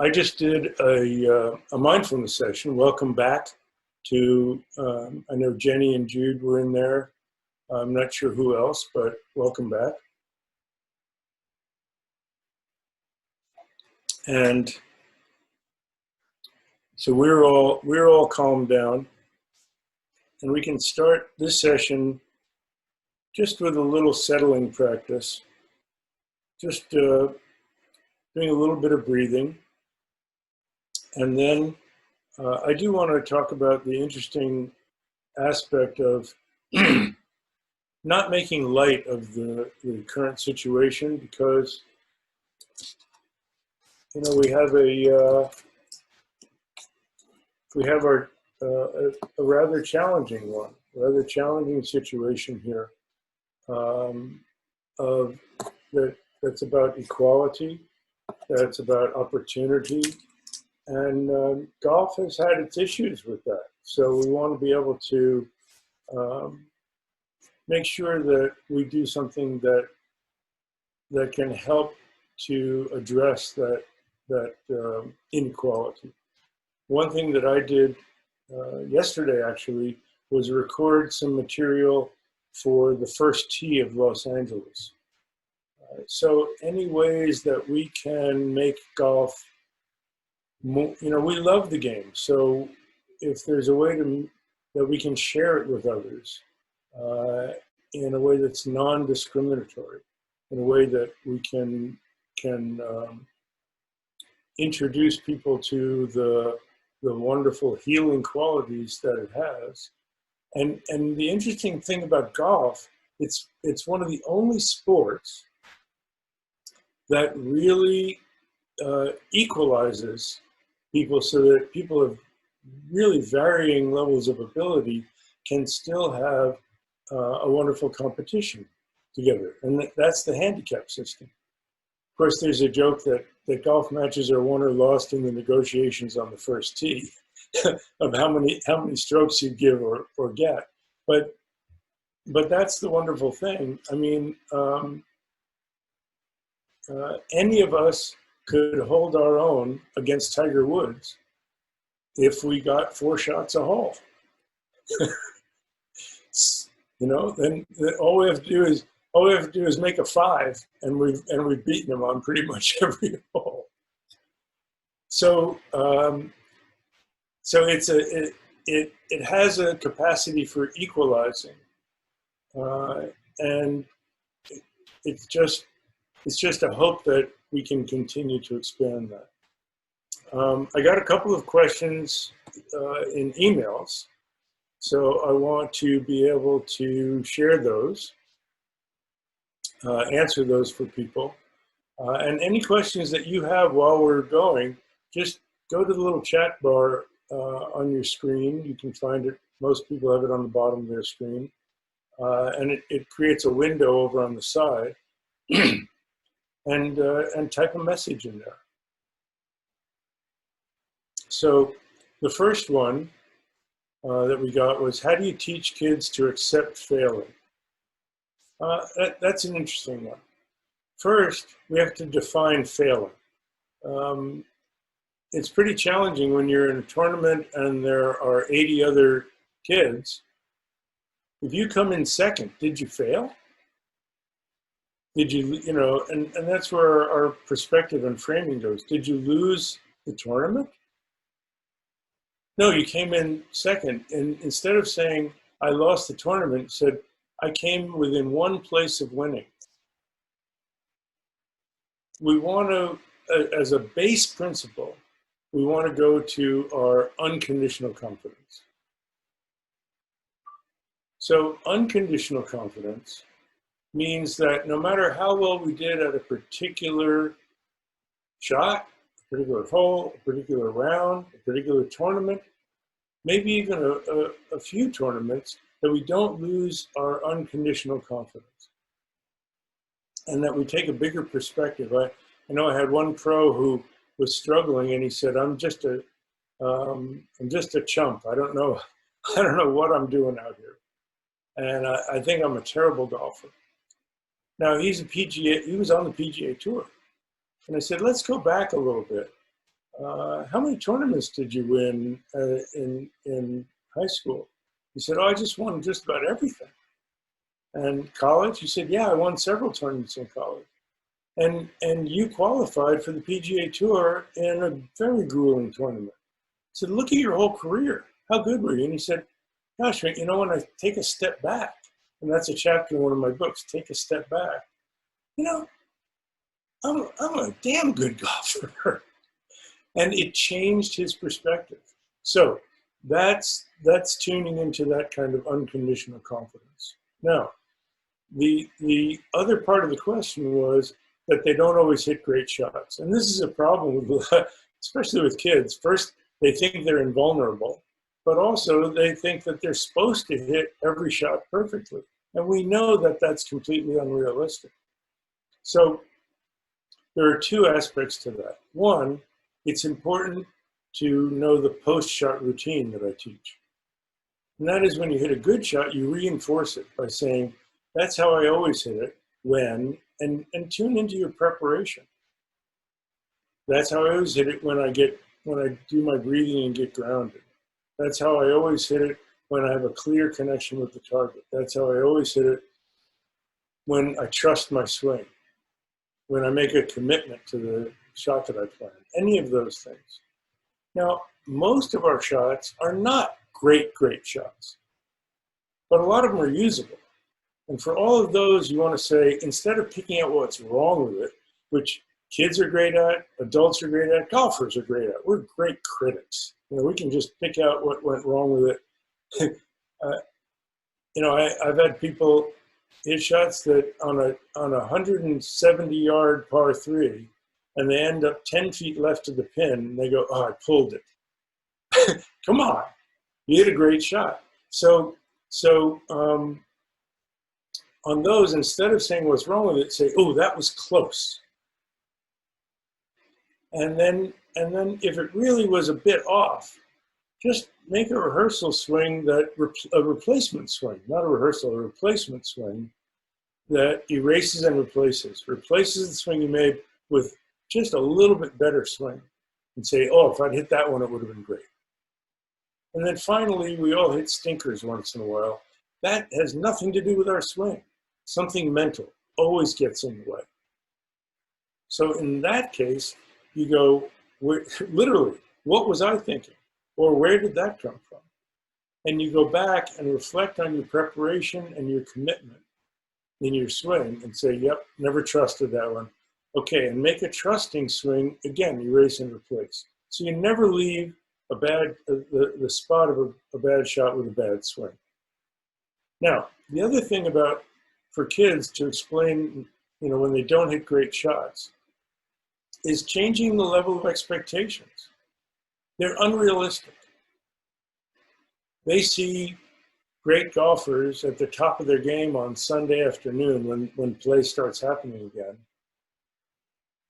I just did a mindfulness session. Welcome back to, I know Jenny and Jude were in there. I'm not sure who else, but welcome back. And so we're all calmed down, and we can start this session just with a little settling practice, just doing a little bit of breathing. And then I do want to talk about the interesting aspect of not making light of the current situation, because we have a rather challenging situation here, that's about equality, that's about opportunity, and golf has had its issues with that. So we want to be able to make sure that we do something that can help to address that inequality. One thing that I did yesterday actually was record some material for the first tee of Los Angeles. So any ways that we can make golf more, we love the game. So if there's a way that we can share it with others in a way that's non-discriminatory, in a way that we can introduce people to the wonderful healing qualities that it has. And the interesting thing about golf, it's one of the only sports that really equalizes people, so that people of really varying levels of ability can still have a wonderful competition together. And that's the handicap system. Of course, there's a joke that golf matches are won or lost in the negotiations on the first tee of how many strokes you give or get. But that's the wonderful thing. I mean, any of us could hold our own against Tiger Woods if we got 4 shots a hole. Then all we have to do is make a 5, and we've beaten them on pretty much every hole. So it has a capacity for equalizing, and it's just a hope that we can continue to expand that. I got a couple of questions in emails, so I want to be able to share those, answer those for people. And any questions that you have while we're going, just go to the little chat bar on your screen. You can find it. Most people have it on the bottom of their screen. And it creates a window over on the side. And type a message in there. So the first one that we got was, how do you teach kids to accept failing? That's an interesting one. First, we have to define failing. It's pretty challenging when you're in a tournament and there are 80 other kids. If you come in second, did you fail? Did you, and that's where our perspective and framing goes. Did you lose the tournament? No, you came in second. And instead of saying, I lost the tournament, you said, I came within 1 place of winning. We want to, as a base principle, we want to go to our unconditional confidence. So unconditional confidence means that no matter how well we did at a particular shot, a particular hole, a particular round, a particular tournament, maybe even a few tournaments, that we don't lose our unconditional confidence, and that we take a bigger perspective. I know I had one pro who was struggling, and he said, "I'm just a chump. I don't know what I'm doing out here, and I think I'm a terrible golfer." Now he was on the PGA Tour, and I said, let's go back a little bit how many tournaments did you win in high school? He said, oh, I just won just about everything. And college? He said, yeah, I won several tournaments in college. And you qualified for the PGA Tour in a very grueling tournament. I said, look at your whole career. How good were you? And he said, gosh, you know, when I take a step back, and that's a chapter in one of my books, Take a Step Back, you know, I'm a damn good golfer. And it changed his perspective. So that's tuning into that kind of unconditional confidence. Now, the other part of the question was that they don't always hit great shots. And this is a problem with, especially with kids. First, they think they're invulnerable, but also they think that they're supposed to hit every shot perfectly. And we know that that's completely unrealistic. So there are two aspects to that. One, it's important to know the post-shot routine that I teach. And that is when you hit a good shot, you reinforce it by saying, that's how I always hit it, when, and tune into your preparation. That's how I always hit it when I do my breathing and get grounded. That's how I always hit it when I have a clear connection with the target. That's how I always hit it when I trust my swing, when I make a commitment to the shot that I plan, any of those things. Now, most of our shots are not great shots, but a lot of them are usable. And for all of those, you want to say, instead of picking out what's wrong with it, which kids are great at, adults are great at, golfers are great at, we're great critics. You know, we can just pick out what went wrong with it. You know, I've had people hit shots that on a 170-yard par three, and they end up 10 feet left of the pin, and they go, oh, I pulled it. Come on, you hit a great shot. So on those, instead of saying what's wrong with it, say, oh, that was close. And then if it really was a bit off, just make a rehearsal swing a replacement swing, not a rehearsal, a replacement swing that erases and replaces the swing you made with just a little bit better swing, and say, oh, if I'd hit that one, it would have been great. And then finally, we all hit stinkers once in a while. That has nothing to do with our swing. Something mental always gets in the way. So in that case, you go, literally, what was I thinking? Or where did that come from? And you go back and reflect on your preparation and your commitment in your swing and say, yep, never trusted that one. Okay, and make a trusting swing, again, erase and replace. So you never leave the spot of a bad shot with a bad swing. Now, the other thing for kids to explain, you know, when they don't hit great shots, is changing the level of expectations. They're unrealistic. They see great golfers at the top of their game on Sunday afternoon when play starts happening again,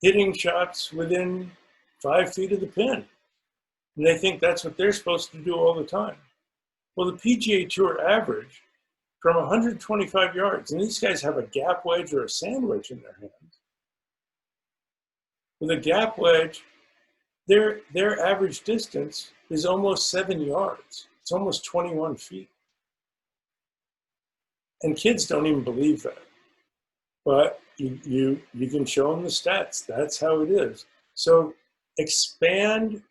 hitting shots within 5 feet of the pin. And they think that's what they're supposed to do all the time. Well, the PGA Tour average from 125 yards, and these guys have a gap wedge or a sand wedge in their hands. With a gap wedge, their average distance is almost 7 yards. It's almost 21 feet. And kids don't even believe that. But you can show them the stats. That's how it is. So expand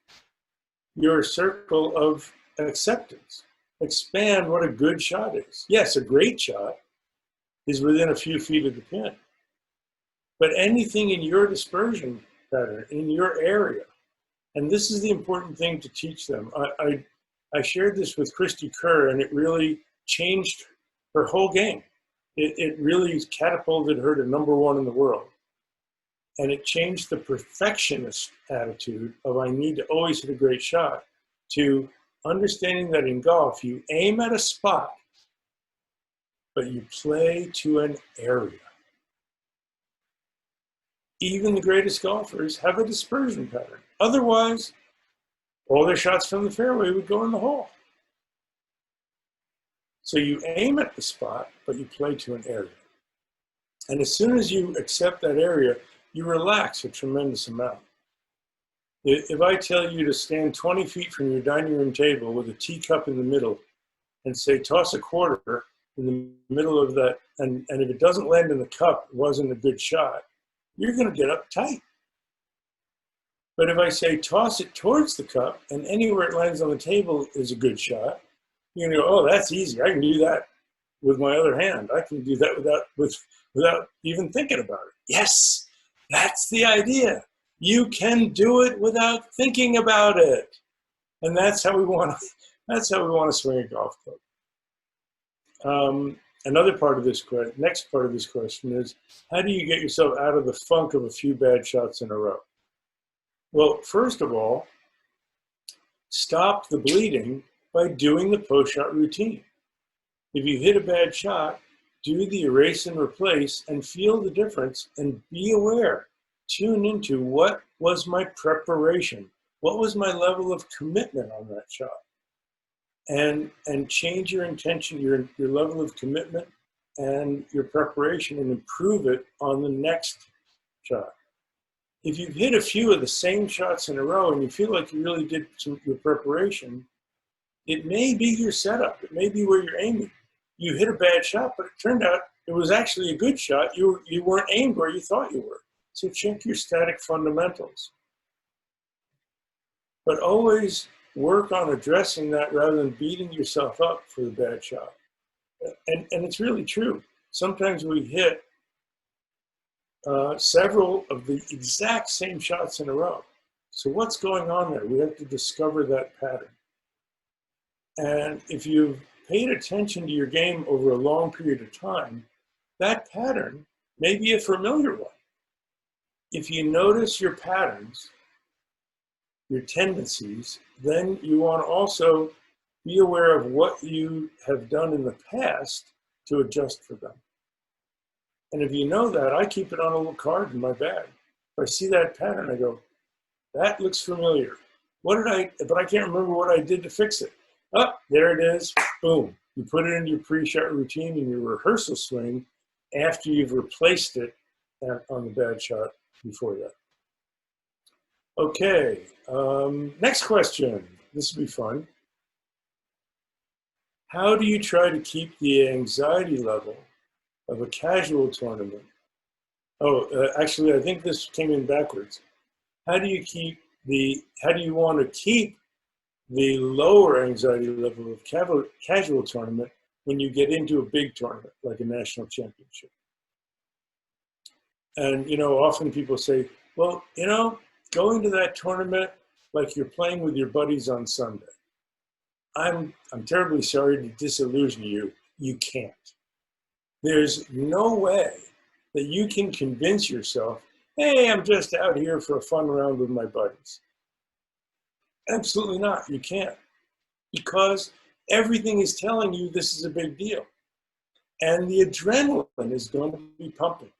your circle of acceptance. Expand what a good shot is. Yes, a great shot is within a few feet of the pin. But anything in your dispersion pattern, in your area, and this is the important thing to teach them. I shared this with Christy Kerr, and it really changed her whole game. It really catapulted her to #1 in the world. And it changed the perfectionist attitude of I need to always hit a great shot to understanding that in golf, you aim at a spot, but you play to an area. Even the greatest golfers have a dispersion pattern. Otherwise, all their shots from the fairway would go in the hole. So you aim at the spot, but you play to an area. And as soon as you accept that area, you relax a tremendous amount. If I tell you to stand 20 feet from your dining room table with a teacup in the middle and say, toss a quarter in the middle of that, and if it doesn't land in the cup, it wasn't a good shot, you're going to get uptight. But if I say, toss it towards the cup, and anywhere it lands on the table is a good shot, you're going to go, oh, that's easy. I can do that with my other hand. I can do that without even thinking about it. Yes, that's the idea. You can do it without thinking about it. And that's how we want to swing a golf club. Another part of this next part of this question is, how do you get yourself out of the funk of a few bad shots in a row? Well, first of all, stop the bleeding by doing the post-shot routine. If you hit a bad shot, do the erase and replace and feel the difference and be aware. Tune into what was my preparation? What was my level of commitment on that shot? And change your intention, your level of commitment and your preparation, and improve it on the next shot. If you've hit a few of the same shots in a row and you feel like you really did your preparation, it may be your setup. It may be where you're aiming. You hit a bad shot, but it turned out it was actually a good shot. You weren't aimed where you thought you were. So check your static fundamentals. But always work on addressing that rather than beating yourself up for the bad shot. And it's really true. Sometimes we hit several of the exact same shots in a row. So what's going on there? We have to discover that pattern. And if you've paid attention to your game over a long period of time, that pattern may be a familiar one. If you notice your patterns, your tendencies, then you want to also be aware of what you have done in the past to adjust for them. And if you know that, I keep it on a little card in my bag. If I see that pattern, I go, that looks familiar. But I can't remember what I did to fix it. Oh, there it is, boom. You put it into your pre-shot routine in your rehearsal swing after you've replaced it on the bad shot before that. Okay, next question. This will be fun. How do you try to keep the anxiety level of a casual tournament? Actually, I think this came in backwards. How do you want to keep the lower anxiety level of casual tournament when you get into a big tournament, like a national championship? And, often people say, well, going to that tournament like you're playing with your buddies on Sunday. I'm terribly sorry to disillusion you. You can't. There's no way that you can convince yourself, hey, I'm just out here for a fun round with my buddies. Absolutely not. You can't. Because everything is telling you this is a big deal. And the adrenaline is going to be pumping.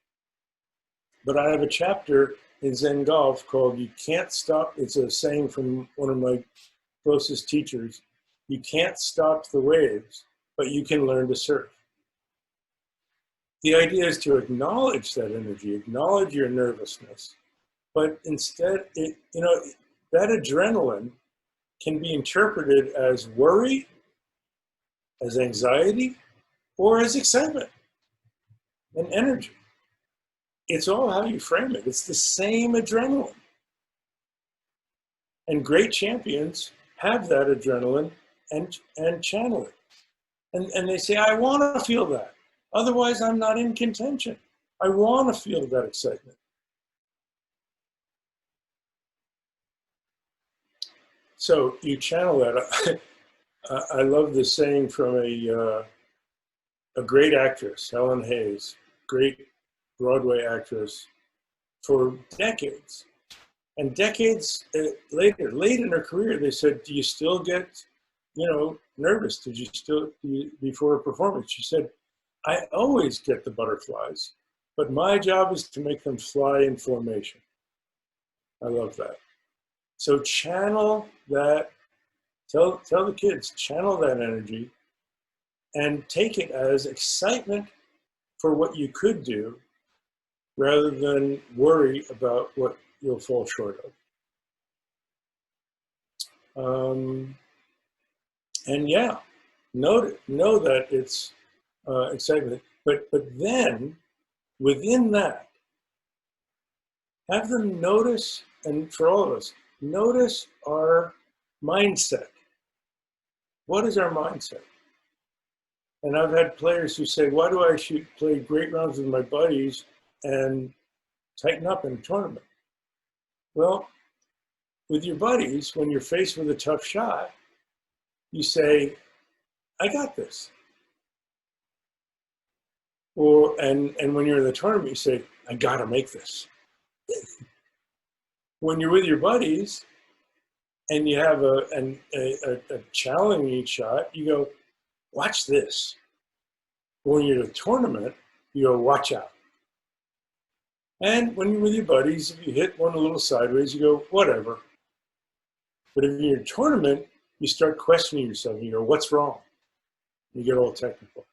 But I have a chapter in Zen Golf called You Can't Stop. It's a saying from one of my closest teachers. You can't stop the waves, but you can learn to surf. The idea is to acknowledge that energy, acknowledge your nervousness, but instead, that adrenaline can be interpreted as worry, as anxiety, or as excitement and energy. It's all how you frame it. It's the same adrenaline. And great champions have that adrenaline and channel it. And they say, I want to feel that. Otherwise, I'm not in contention. I want to feel that excitement. So you channel that. I love this saying from a great actress, Helen Hayes, great Broadway actress for decades. And decades later, late in her career, they said, do you still get, nervous? Did you still, before a performance? She said, I always get the butterflies, but my job is to make them fly in formation. I love that. So channel that, tell the kids, channel that energy and take it as excitement for what you could do rather than worry about what you'll fall short of. And yeah, know that it's excitement. But then within that, have them notice, and for all of us, notice our mindset. What is our mindset? And I've had players who say, why do I play great rounds with my buddies and tighten up in a tournament? Well, with your buddies, when you're faced with a tough shot, you say, I got this. Or, and when you're in the tournament, you say, I gotta make this. When you're with your buddies and you have a challenging shot, you go, watch this. When you're in a tournament, you go, watch out. And when you're with your buddies, if you hit one a little sideways, you go, whatever. But if you're in a tournament, you start questioning yourself. You go, what's wrong? You get all technical.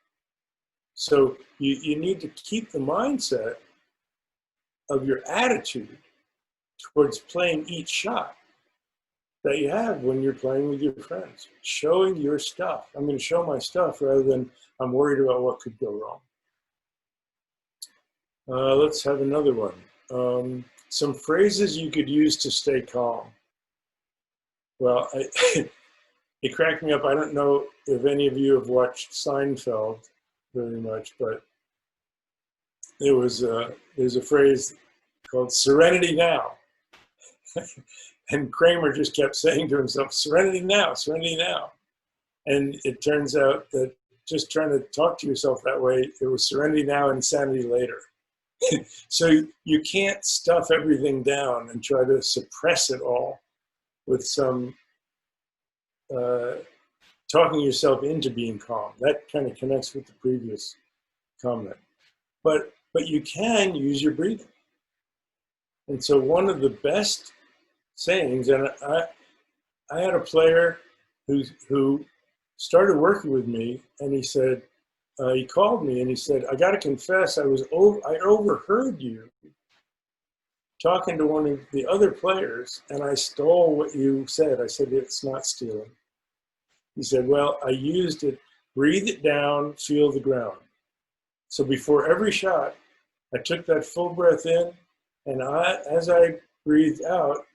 So you need to keep the mindset of your attitude towards playing each shot that you have when you're playing with your friends. Showing your stuff. I'm going to show my stuff rather than I'm worried about what could go wrong. Let's have another one. Some phrases you could use to stay calm. Well, it cracked me up. I don't know if any of you have watched Seinfeld very much, but there's a phrase called "Serenity Now," and Kramer just kept saying to himself, "Serenity now, serenity now," and it turns out that just trying to talk to yourself that way, it was serenity now, insanity later. So you can't stuff everything down and try to suppress it all with some talking yourself into being calm. That kind of connects with the previous comment. But you can use your breathing. And so one of the best sayings, and I had a player who started working with me, and he said, he called me and he said, I got to confess, I overheard you talking to one of the other players, and I stole what you said. I said, it's not stealing. He said, well, I used it, breathe it down, feel the ground. So before every shot, I took that full breath in, and as I breathed out,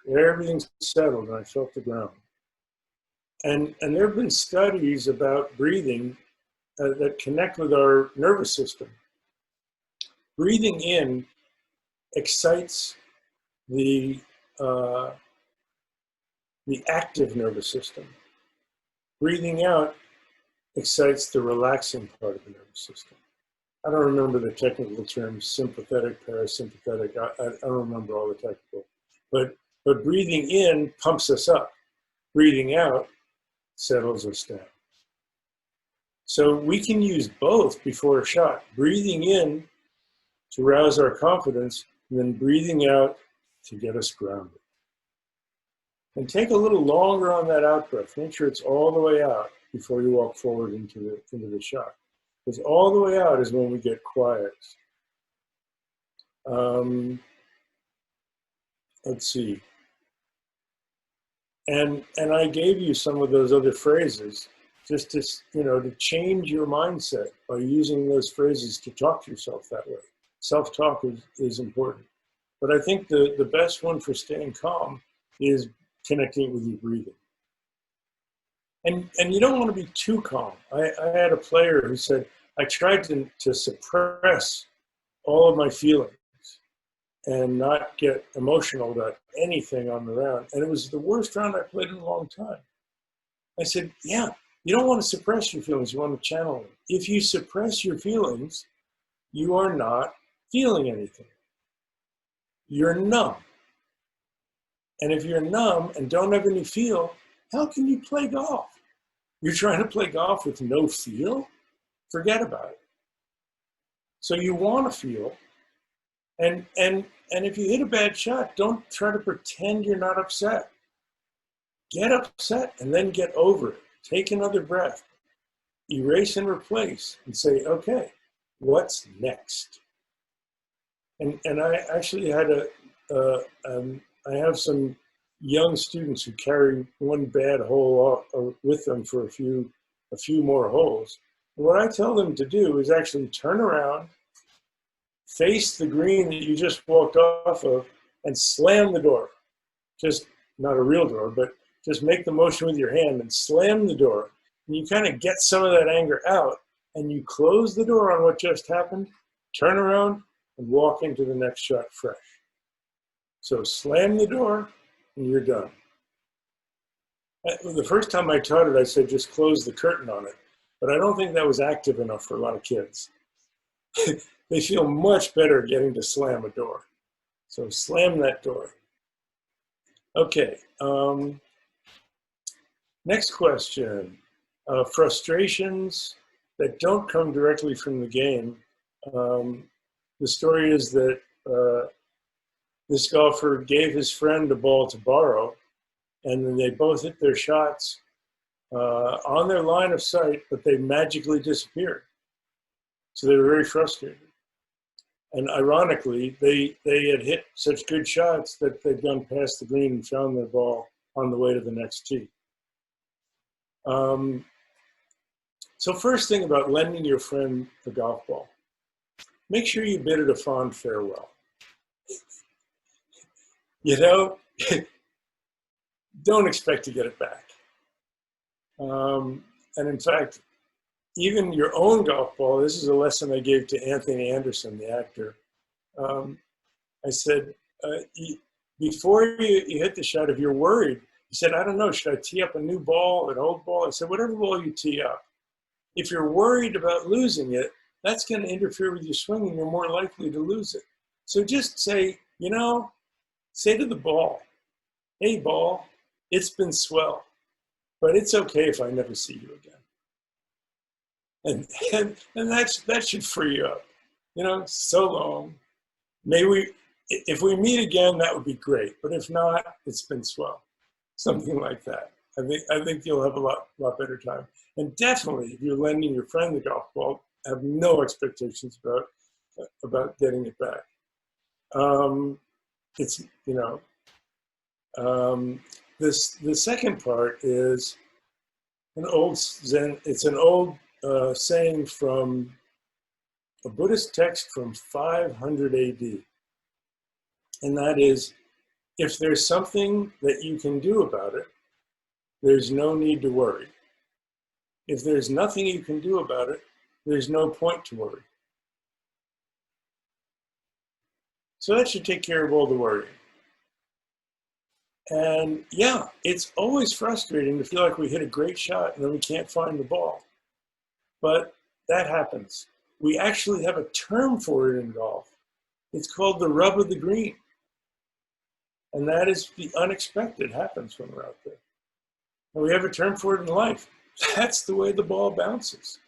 everything settled, and I felt the ground. And there have been studies about breathing that connect with our nervous system. Breathing in excites the active nervous system. Breathing out excites the relaxing part of the nervous system. I don't remember the technical terms, sympathetic, parasympathetic. I don't remember all the technical. But breathing in pumps us up. Breathing out settles us down. So we can use both before a shot. Breathing in to rouse our confidence, and then breathing out to get us grounded. And take a little longer on that out breath. Make sure it's all the way out before you walk forward into the shot. Because all the way out is when we get quiet. Let's see. And I gave you some of those other phrases just to change your mindset by using those phrases to talk to yourself that way. Self-talk is important. But I think the best one for staying calm is connecting with your breathing. And you don't want to be too calm. I had a player who said, I tried to suppress all of my feelings and not get emotional about anything on the round. And it was the worst round I played in a long time. I said, yeah, you don't want to suppress your feelings. You want to channel them. If you suppress your feelings, you are not feeling anything. You're numb. And if you're numb and don't have any feel, how can you play golf? You're trying to play golf with no feel? Forget about it. So you want to feel. And if you hit a bad shot, don't try to pretend you're not upset. Get upset and then get over it. Take another breath. Erase and replace and say, okay, what's next? And I actually had I have some young students who carry one bad hole with them for a few more holes. What I tell them to do is actually turn around, face the green that you just walked off of, and slam the door. Just not a real door, but just make the motion with your hand and slam the door. And you kind of get some of that anger out, and you close the door on what just happened, turn around, and walk into the next shot fresh. So slam the door, and you're done. The first time I taught it, I said just close the curtain on it. But I don't think that was active enough for a lot of kids. They feel much better getting to slam a door. So slam that door. Okay. Next question. Frustrations that don't come directly from the game. The story is that this golfer gave his friend a ball to borrow, and then they both hit their shots on their line of sight, but they magically disappeared. So they were very frustrated. And ironically, they had hit such good shots that they'd gone past the green and found their ball on the way to the next tee. So first thing about lending your friend the golf ball, make sure you bid it a fond farewell. You know, don't expect to get it back. And in fact, even your own golf ball, this is a lesson I gave to Anthony Anderson, the actor. I said, before you hit the shot, if you're worried, he said, I don't know, should I tee up a new ball, an old ball? I said, whatever ball you tee up. If you're worried about losing it, that's going to interfere with your swing and you're more likely to lose it. So just say, you know, say to the ball, hey ball, it's been swell, but it's okay if I never see you again. And that should free you up. You know, so long. If we meet again, that would be great. But if not, it's been swell. Something like that. I think you'll have a lot better time. And definitely, if you're lending your friend the golf ball, have no expectations about getting it back. It's, you know, the second part is an old Zen. It's an old saying from a Buddhist text from 500 AD. And that is, if there's something that you can do about it, there's no need to worry. If there's nothing you can do about it, there's no point to worry. So that should take care of all the worrying. And yeah, it's always frustrating to feel like we hit a great shot and then we can't find the ball. But that happens. We actually have a term for it in golf. It's called the rub of the green. And that is the unexpected happens when we're out there. And we have a term for it in life. That's the way the ball bounces.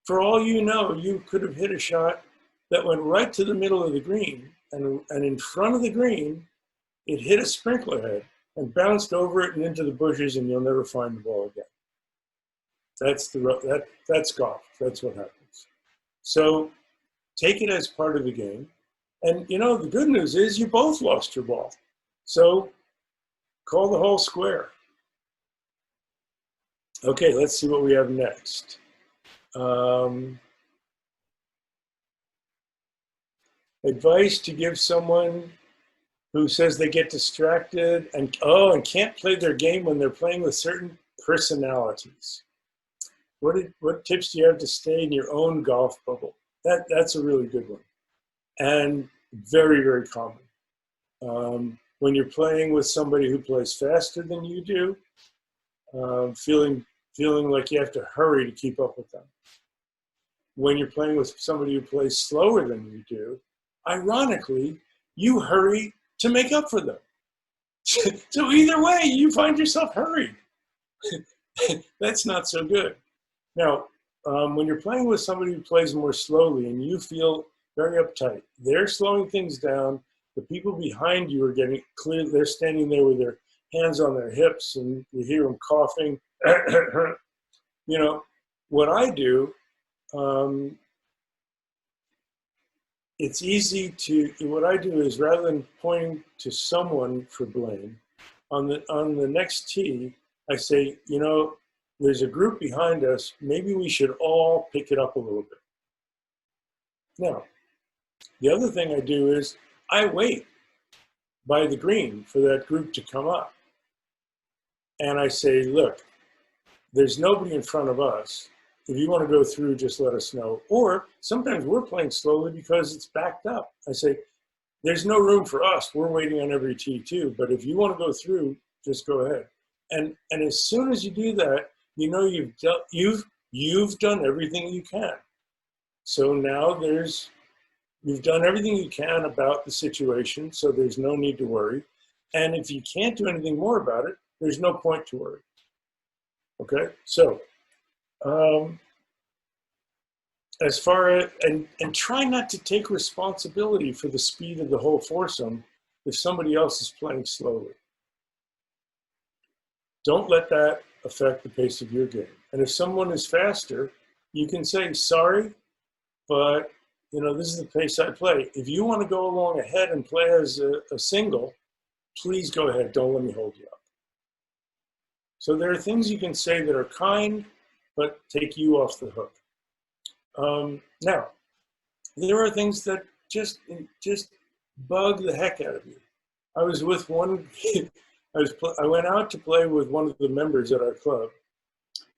For all you know, you could have hit a shot that went right to the middle of the green, and in front of the green, it hit a sprinkler head and bounced over it and into the bushes, and you'll never find the ball again. That's golf. That's what happens. So take it as part of the game. And you know, the good news is you both lost your ball. So call the whole square. Okay, let's see what we have next. Advice to give someone who says they get distracted and can't play their game when they're playing with certain personalities. What tips do you have to stay in your own golf bubble? That's a really good one, and very, very common. When you're playing with somebody who plays faster than you do, feeling like you have to hurry to keep up with them. When you're playing with somebody who plays slower than you do, ironically, you hurry to make up for them. So either way, you find yourself hurried. That's not so good. Now, when you're playing with somebody who plays more slowly and you feel very uptight, they're slowing things down. The people behind you are getting clear. They're standing there with their hands on their hips and you hear them coughing. You know, what I do it's easy to, what I do is rather than pointing to someone for blame, on the next tee, I say, you know, there's a group behind us, maybe we should all pick it up a little bit. Now, the other thing I do is I wait by the green for that group to come up. And I say, look, there's nobody in front of us. If you want to go through, just let us know. Or sometimes we're playing slowly because it's backed up. I say, there's no room for us. We're waiting on every tee too. But if you want to go through, just go ahead. And as soon as you do that, you know you've done everything you can. So now you've done everything you can about the situation, so there's no need to worry. And if you can't do anything more about it, there's no point to worry. Okay, so as far as, and try not to take responsibility for the speed of the whole foursome if somebody else is playing slowly. Don't let that affect the pace of your game. And if someone is faster, you can say, sorry, but you know, this is the pace I play. If you want to go along ahead and play as a single, please go ahead. Don't let me hold you up. So there are things you can say that are kind, but take you off the hook. Now, there are things that just bug the heck out of you. I was with one, I went out to play with one of the members at our club,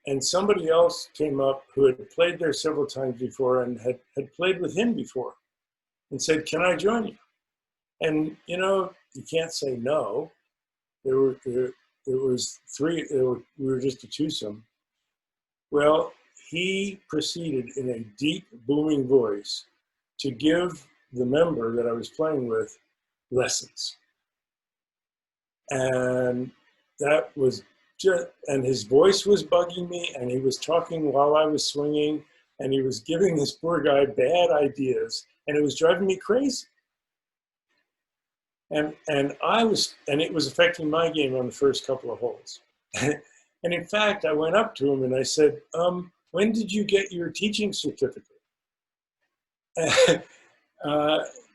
and somebody else came up who had played there several times before and had played with him before and said, can I join you? And, you know, you can't say no. We were just a twosome. Well, he proceeded in a deep, booming voice to give the member that I was playing with lessons. And that was just, and his voice was bugging me, and he was talking while I was swinging, and he was giving this poor guy bad ideas, and it was driving me crazy. And it was affecting my game on the first couple of holes. And in fact, I went up to him and I said, when did you get your teaching certificate?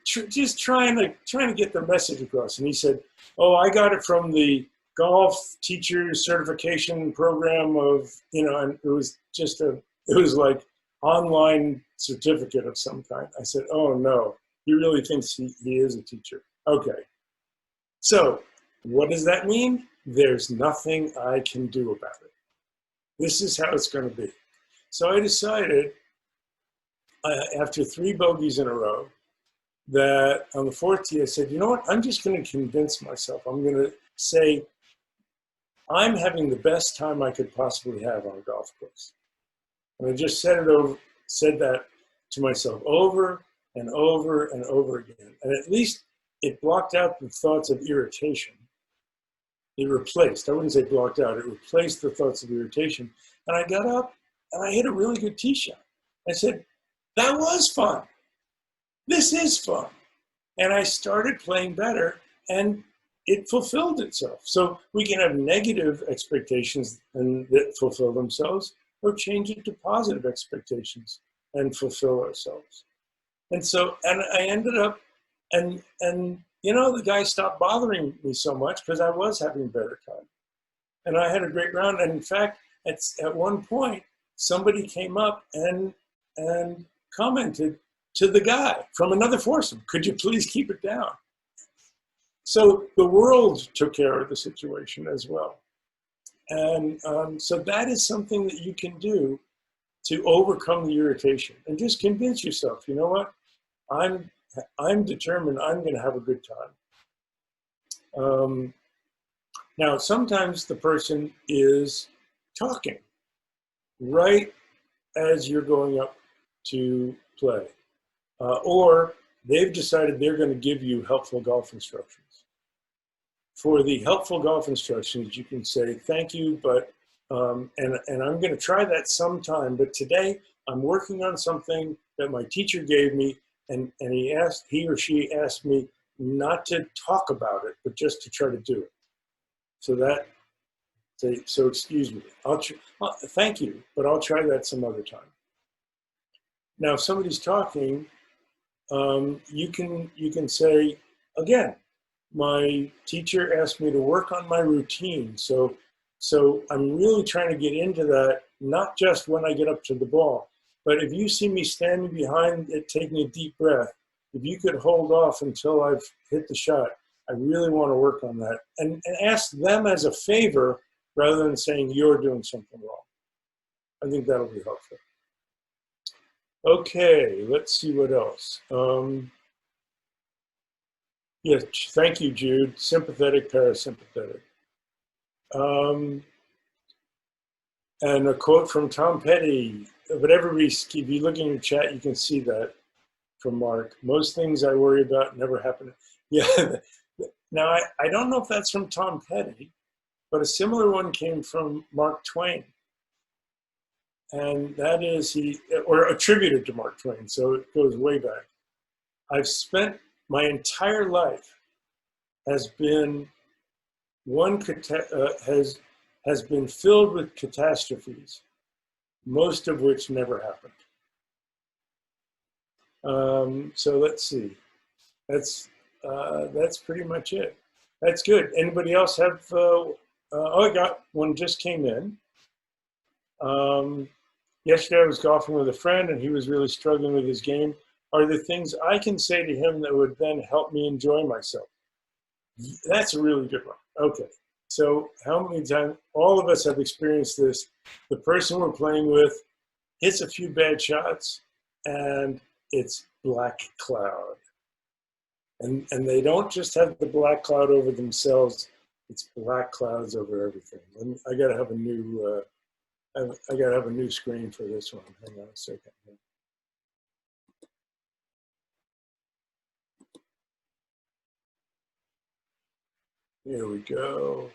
Just trying to get the message across. And he said, oh, I got it from the golf teacher certification program of, you know, and it was like online certificate of some kind. I said, oh no, he really thinks he is a teacher. Okay. So what does that mean? There's nothing I can do about it. This is how it's going to be. So I decided after 3 bogeys in a row that on the 4th tee, I said, you know what? I'm just going to convince myself. I'm going to say, I'm having the best time I could possibly have on a golf course. And I just said that to myself over and over and over again. And at least it blocked out the thoughts of irritation. It replaced, I wouldn't say blocked out, it replaced the thoughts of irritation. And I got up and I hit a really good tee shot. I said, that was fun. This is fun. And I started playing better and it fulfilled itself. So we can have negative expectations and that fulfill themselves, or change it to positive expectations and fulfill ourselves. And so, and I ended up, and you know, the guy stopped bothering me so much because I was having a better time. And I had a great round. And in fact, at one point, somebody came up and commented to the guy from another foursome, could you please keep it down? So the world took care of the situation as well. And so that is something that you can do to overcome the irritation and just convince yourself, you know what, I'm determined I'm going to have a good time. Now, sometimes the person is talking right as you're going up to play, or they've decided they're going to give you helpful golf instructions. For the helpful golf instructions, you can say, thank you, but, and I'm going to try that sometime, but today I'm working on something that my teacher gave me, and he or she asked me not to talk about it, but just to try to do it. So excuse me, thank you, but I'll try that some other time. Now, if somebody's talking you can say, again, my teacher asked me to work on my routine. So I'm really trying to get into that, not just when I get up to the ball, but if you see me standing behind it, taking a deep breath, if you could hold off until I've hit the shot, I really want to work on that. And ask them as a favor rather than saying you're doing something wrong. I think that'll be helpful. Okay, let's see what else. Yes, thank you, Jude. Sympathetic, parasympathetic. And a quote from Tom Petty, but everybody, if you look in your chat, you can see that from Mark. Most things I worry about never happen. Yeah, now I don't know if that's from Tom Petty, but a similar one came from Mark Twain. And that is or attributed to Mark Twain, so it goes way back. I've spent my entire life has been has been filled with catastrophes, most of which never happened. So let's see. That's pretty much it. That's good. Anybody else have? Oh, I got one. Just came in. Yesterday I was golfing with a friend, and he was really struggling with his game. Are there things I can say to him that would then help me enjoy myself? That's a really good one. Okay. So how many times, all of us have experienced this, the person we're playing with hits a few bad shots and it's black cloud. And they don't just have the black cloud over themselves, it's black clouds over everything. And I gotta have a new, I gotta have a new screen for this one. Hang on a second. Here we go.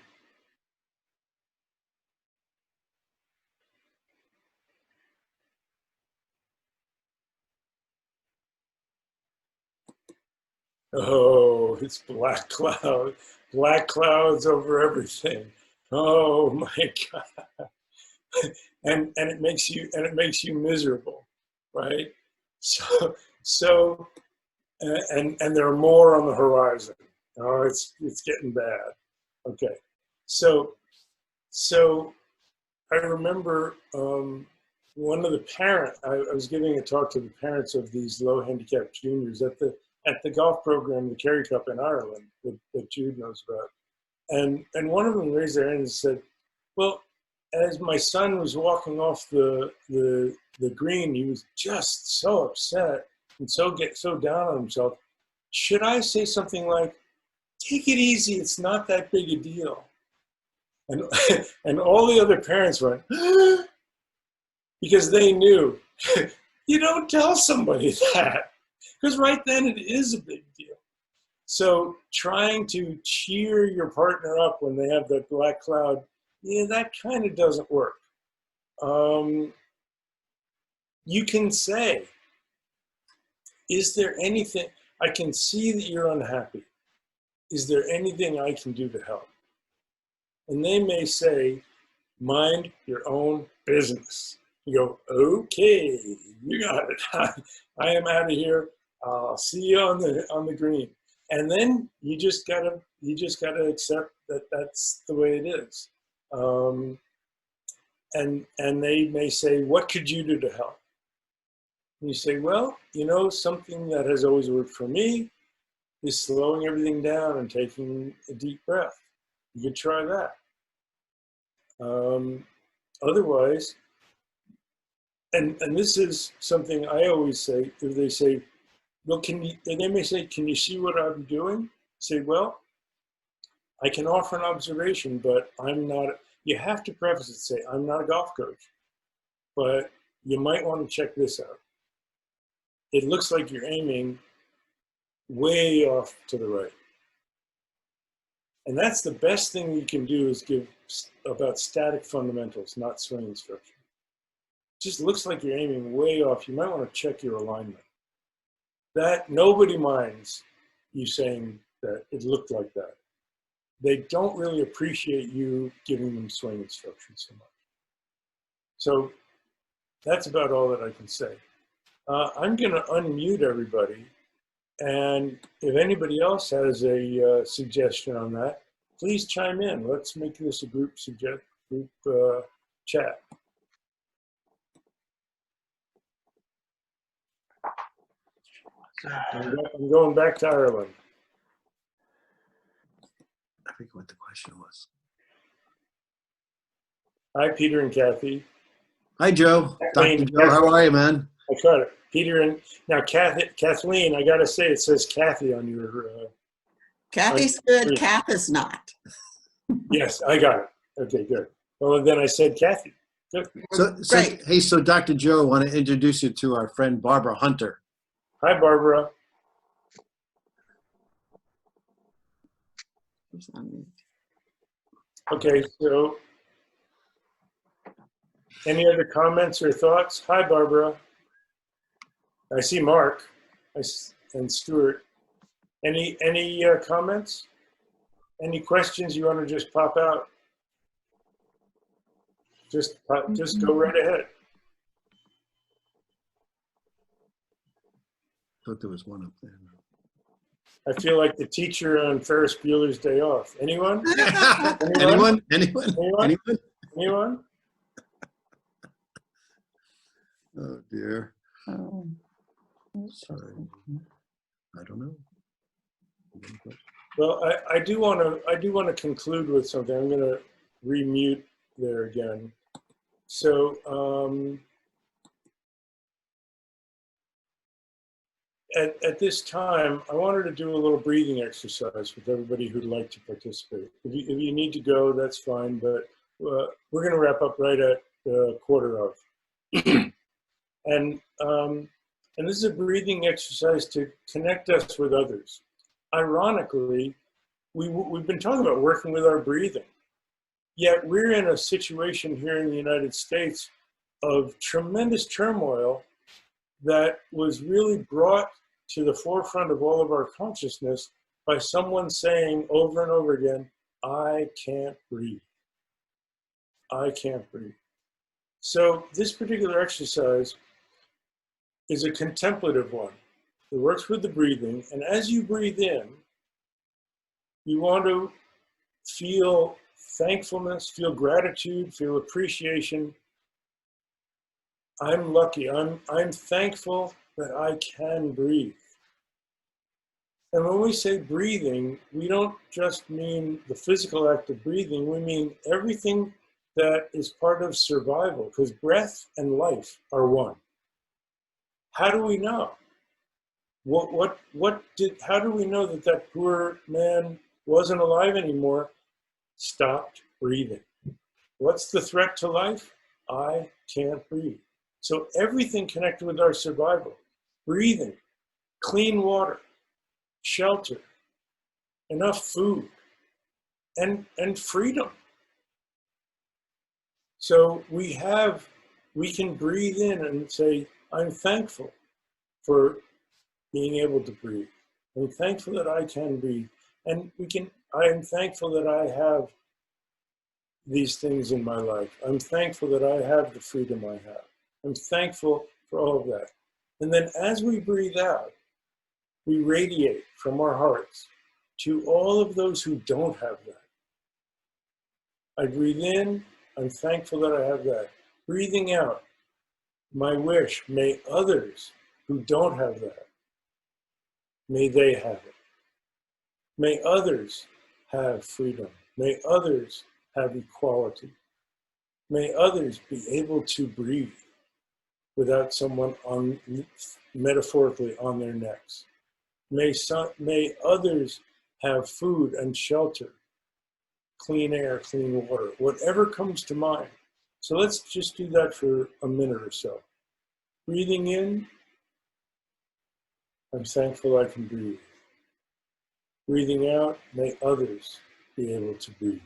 Oh, it's black cloud, black clouds over everything. Oh my God. And it makes you miserable, right? So and there are more on the horizon. Oh, it's getting bad. Okay. So I remember one of the I was giving a talk to the parents of these low handicapped juniors at the golf program, the Kerry Cup in Ireland, that Jude knows about. And one of them raised their hand and said, well, as my son was walking off the green, he was just so upset and so down on himself. Should I say something like, take it easy, it's not that big a deal? And and all the other parents went, because they knew you don't tell somebody that, because right then it is a big deal. So trying to cheer your partner up when they have that black cloud, yeah, that kind of doesn't work. You can say, is there anything, I can see that you're unhappy. Is there anything I can do to help? And they may say, mind your own business. You go, okay, you got it. I am out of here. I'll see you on the green. And then you just gotta accept that that's the way it is. And they may say, what could you do to help? And you say, well, something that has always worked for me is slowing everything down and taking a deep breath. You could try that. Otherwise, and this is something I always say, if they say, well, they may say, can you see what I'm doing? Say, well, I can offer an observation, but I'm not, you have to preface it, say, I'm not a golf coach, but you might want to check this out. It looks like you're aiming way off to the right. And that's the best thing you can do, is give about static fundamentals, not swing instruction. Just looks like you're aiming way off. You might want to check your alignment. That nobody minds you saying that it looked like that. They don't really appreciate you giving them swing instructions so much. So that's about all that I can say. I'm going to unmute everybody And if anybody else has a suggestion on that, please chime in. Let's make this a group chat. I'm going back to Ireland. I forget what the question was. Hi, Peter and Kathy. Hi, Joe. Dr. Joe, how are you, man? I got it. Peter and now Kathleen, I got to say, it says Kathy on your. Kathy's good. Kath is not. Yes, I got it. Okay, good. Well, then I said Kathy. Good. So Dr. Joe, I want to introduce you to our friend Barbara Hunter. Hi, Barbara. Okay, so any other comments or thoughts? Hi, Barbara. I see Mark and Stuart. Any comments? Any questions you want to just pop out? Just go right ahead. I thought there was one up there. I feel like the teacher on Ferris Bueller's Day Off. Anyone? Anyone? Oh dear. Sorry. I don't know. Well, I do want to conclude with something. I'm going to remute there again. So at this time, I wanted to do a little breathing exercise with everybody who'd like to participate. If you need to go, that's fine, but we're going to wrap up right at quarter of. And this is a breathing exercise to connect us with others. Ironically, we've been talking about working with our breathing, yet we're in a situation here in the United States of tremendous turmoil that was really brought to the forefront of all of our consciousness by someone saying over and over again, I can't breathe. I can't breathe. So this particular exercise is a contemplative one. It works with the breathing, and as you breathe in, you want to feel thankfulness, feel gratitude, feel appreciation. I'm lucky. I'm thankful that I can breathe. And when we say breathing, we don't just mean the physical act of breathing. We mean everything that is part of survival, because breath and life are one. How do we know? How do we know that that poor man wasn't alive anymore? Stopped breathing. What's the threat to life? I can't breathe. So everything connected with our survival, breathing, clean water, shelter, enough food, and freedom. So we can breathe in and say, I'm thankful for being able to breathe. I'm thankful that I can breathe. And I am thankful that I have these things in my life. I'm thankful that I have the freedom I have. I'm thankful for all of that. And then as we breathe out, we radiate from our hearts to all of those who don't have that. I breathe in, I'm thankful that I have that. Breathing out, my wish, may others who don't have that, may they have it. May others have freedom. May others have equality. May others be able to breathe without someone metaphorically on their necks. May others have food and shelter, clean air, clean water, whatever comes to mind. So let's just do that for a minute or so. Breathing in, I'm thankful I can breathe. Breathing out, may others be able to breathe.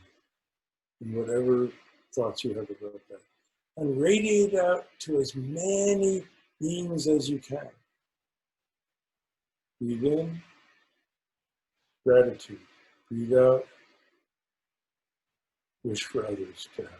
And whatever thoughts you have about that. And radiate out to as many beings as you can. Breathe in, gratitude. Breathe out, wish for others to have.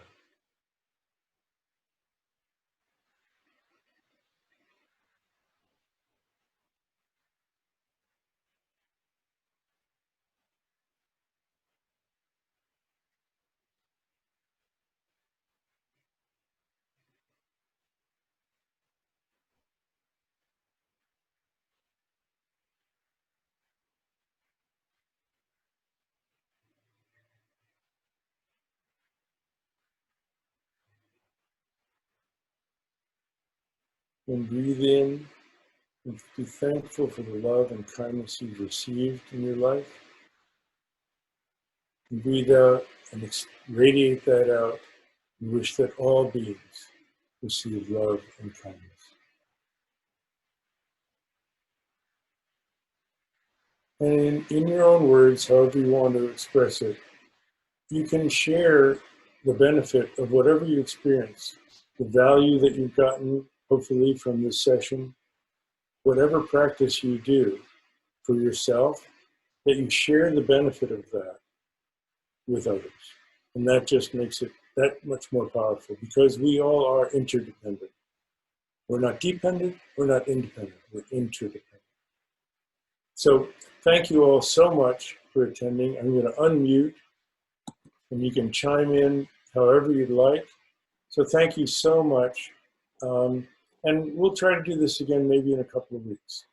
And breathe in and be thankful for the love and kindness you've received in your life. And breathe out and radiate that out and wish that all beings receive love and kindness. And in your own words, however you want to express it, you can share the benefit of whatever you experience, the value that you've gotten, hopefully, from this session, whatever practice you do for yourself, that you share the benefit of that with others. And that just makes it that much more powerful because we all are interdependent. We're not dependent, we're not independent, we're interdependent. So thank you all so much for attending. I'm going to unmute and you can chime in however you'd like. So thank you so much. And we'll try to do this again maybe in a couple of weeks.